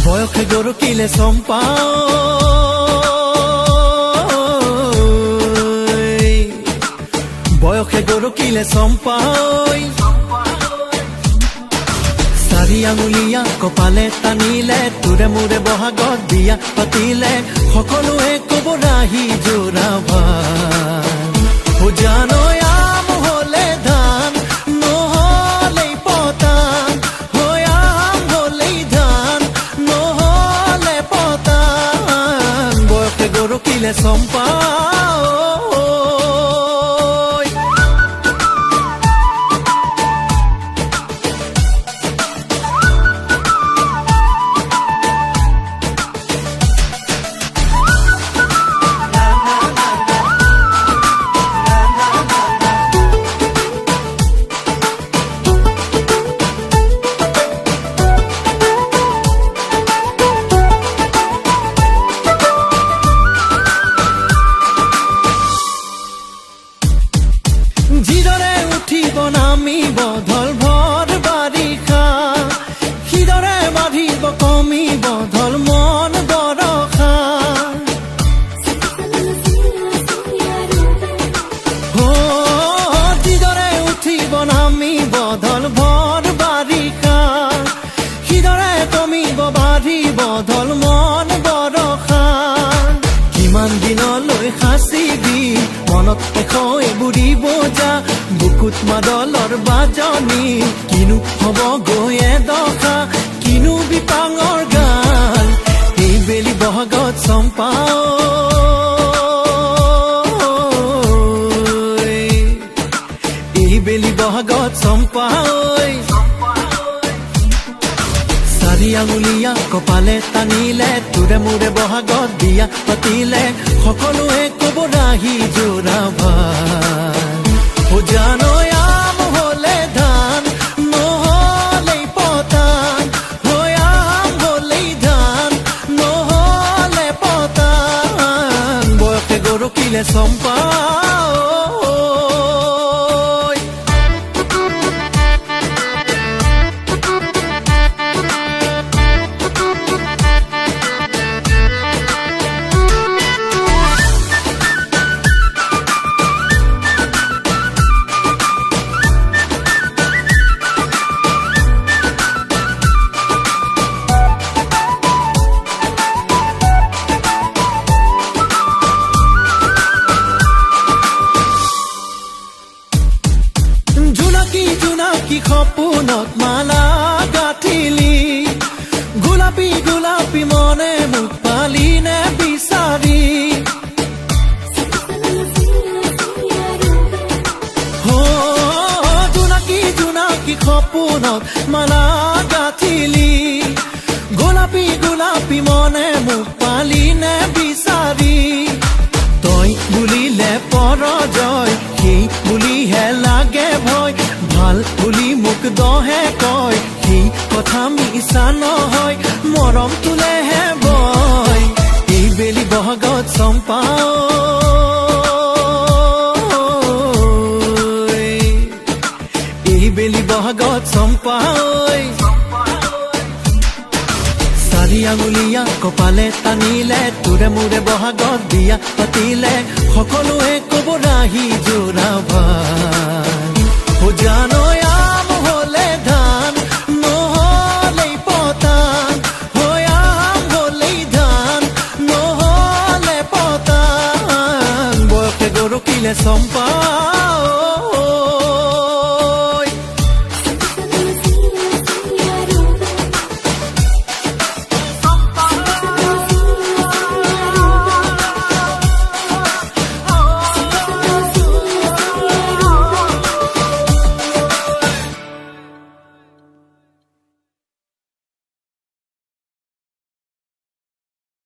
বয়সে গৰকিলে চম্পা বয়সে গৰকিলে চম্পা চাৰি আঙুলিয়া কপালে টানিলে তোৰে মোৰে বহাগত বিয়া পাতিলে সকলোৱে কব ৰাহি জোৰা ভাৰ জানৈ আম হলে ধান নহলেই পতান হৈ আম হলেই ধান নহলে পতান বয়সে গৰকিলে চম্পা যিদৰে উঠিব নামিব ঢল ভৰ বাৰিষা সিদৰে বাঢ়িব কমিব ঢল মন বৰষা যিদৰে উঠিব নামিব ঢল ভৰ বাৰিষা সিদৰে কমিব বাঢ়িব ঢল মন বৰষা কিমান দিনলৈ সাঁচিবি মনত এশৈ বুঢ়িব যা বুকুত মাদলৰ বাজনী কিনো হব গৈয়ে দশা কিনো বিপাঙৰ গান এই বেলি বহাগত চম্পা এই বেলি বহাগত চম্পা চাৰি আঙুলিয়া কপালে টানিলে তোৰে মোৰে বহাগত বিয়া পাতিলে সকলোৱে কব ৰাহি জোৰা ভাৰ জানৈ আম হলে ধান নহলেই পতান হৈ আম হলেই ধান নহলে পতান বয়সে গৰকিলে চম্পা জোনাকী সপোনত মালা গাঁঠিলি গোলাপী গোলাপী মনে মোক পালি নে বিচাৰি জোনাকী সপোনত মালা গাঁঠিলি গোলাপী গোলাপী মনে মোক পালি নে বিচাৰি তই বুলিলে পৰজয় সেই বুলিহে লাগে ভয় ভাল বুলি মোক দহে কয় সেই কথা মিছা নহয় মৰম তোলেহে বয় এই বেলি বহাগত চম্পা এই বেলি বহাগত চম্পা চাৰি আঙুলিয়া কপালে টানিলে তোৰে মোৰে বহাগত বিয়া পাতিলে সকলোৱে কব ৰাহি জোৰা ভাৰ জানৈ আম হলে ধান নহলেই পতান হৈ আম হলেই ধান নহলে পতান বয়সে গৰকিলে চম্পা